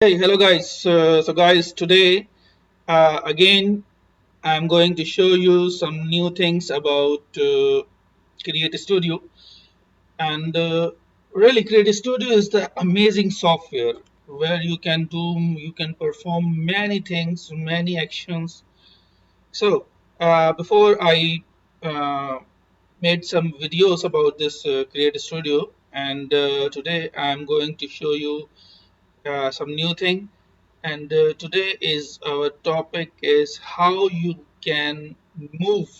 Hey, hello guys. So guys, today again I'm going to show you some new things about Creative Studio. And really, Creative Studio is the amazing software where you can perform many things, many actions. So before I uh, made some videos about this Creative Studio, and today I'm going to show you some new thing. And today is our topic is how you can move,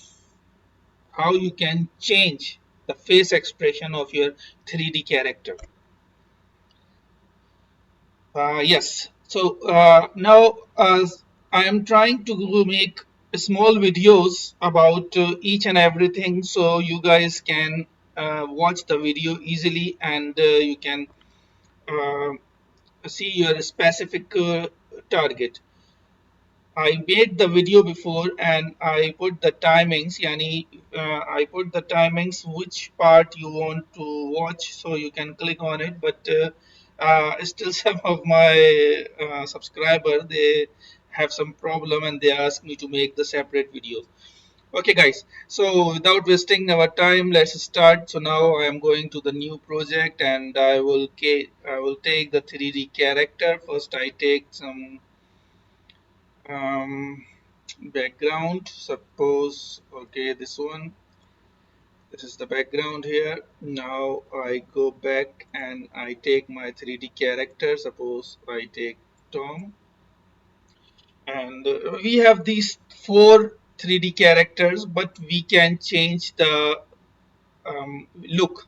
how you can change the face expression of your 3D character. Yes, so now I am trying to make small videos about each and everything, so you guys can watch the video easily, and you can uh, see your specific target. I made the video before and I put the timings, yani I put the timings which part you want to watch, so you can click on it. But still, some of my subscriber, they have some problem and they ask me to make the separate videos. Okay, guys. So without wasting our time, let's start. So now I am going to the new project and I will take the 3D character. First, I take some um, background. Suppose, okay, this is the background here. Now I go back and I take my 3D character. Suppose I take Tom, and we have these four 3D characters, but we can change the look.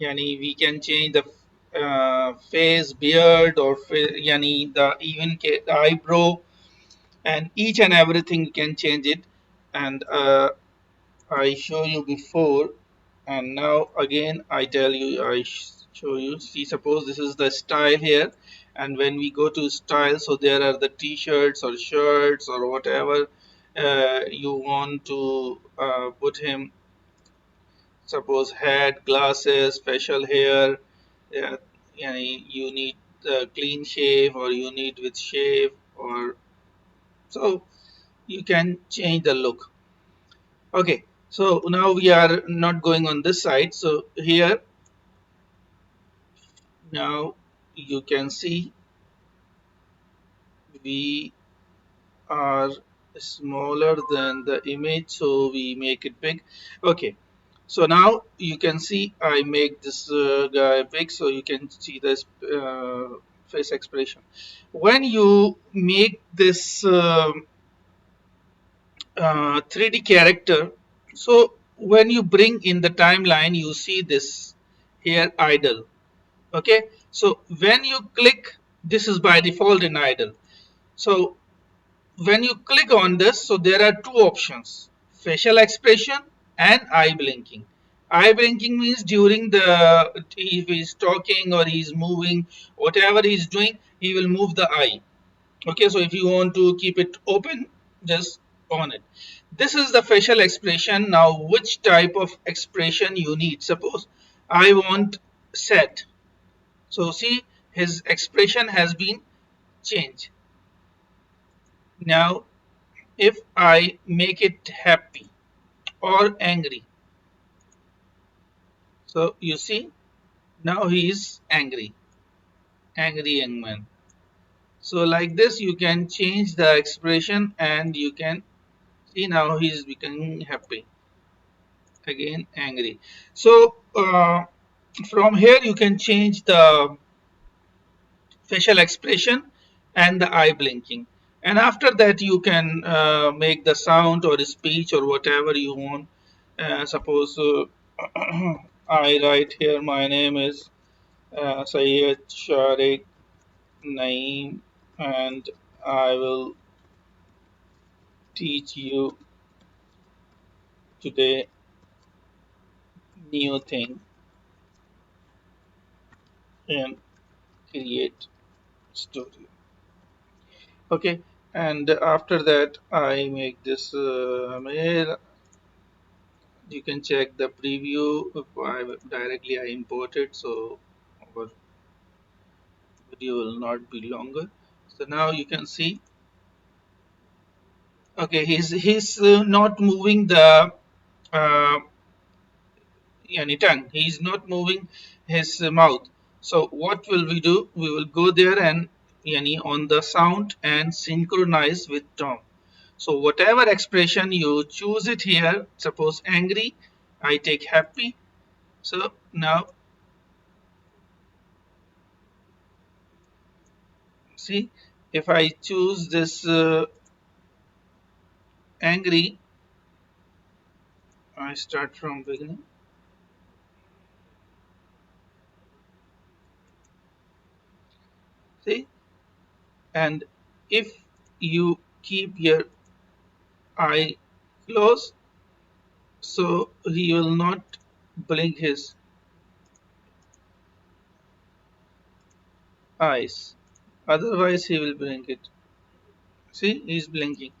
Yani we can change the face, beard, or yani the the eyebrow, and each and everything you can change it. And I show you before, and now again I tell you, show you. See, suppose this is the style here, and when we go to style, so there are the t-shirts or shirts or whatever you want to put him. Suppose hat, glasses, facial hair. Yeah, you need clean shave or you need with shave, or so you can change the look. Okay, so now we are not going on this side. So here now you can see we are smaller than the image, so we make it big. Okay, so now you can see I make this guy big, so you can see this face expression. When you make this 3D character, so when you bring in the timeline, you see this here idle. Okay, so when you click, this is by default in idle. So when you click on this, so there are two options: facial expression and eye blinking. Eye blinking means during the, if he's talking or he's moving, whatever he's doing, he will move the eye. Okay, so if you want to keep it open, just on it. This is the facial expression. Now which type of expression you need? Suppose I want sad. So see, his expression has been changed. Now if I make it happy or angry, so you see, now he is angry, angry young man. So like this you can change the expression and you can see now he is becoming happy, again angry. So from here you can change the facial expression and the eye blinking, and after that you can make the sound or speech or whatever you want. Suppose I write here my name is Syed Sharik Naeem, and I will teach you today new thing in Create Studio. Okay, and after that I make this mail. You can check the preview. Directly I imported, so our video will not be longer. So now you can see, okay, he's not moving the uh, any tongue. He's not moving his mouth. So what will we do? We will go there and on the sound and synchronize with Tom. So whatever expression you choose it here, suppose angry, I take happy. So now see, if I choose this angry, I start from beginning. See, and if you keep your eye closed, so he will not blink his eyes. Otherwise, he will blink it. See, he's blinking.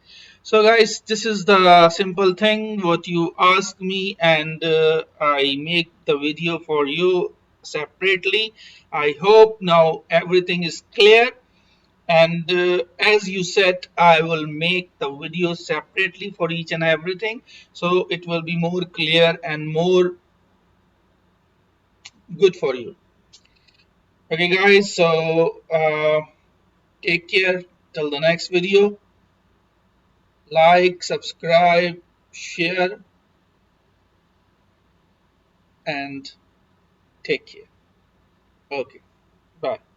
So, guys, this is the simple thing what you ask me, and I make the video for you separately. I hope now everything is clear. And as you said, I will make the video separately for each and everything, so it will be more clear and more good for you. Okay, guys. So take care till the next video. Like, subscribe, share, and take care. Okay, bye.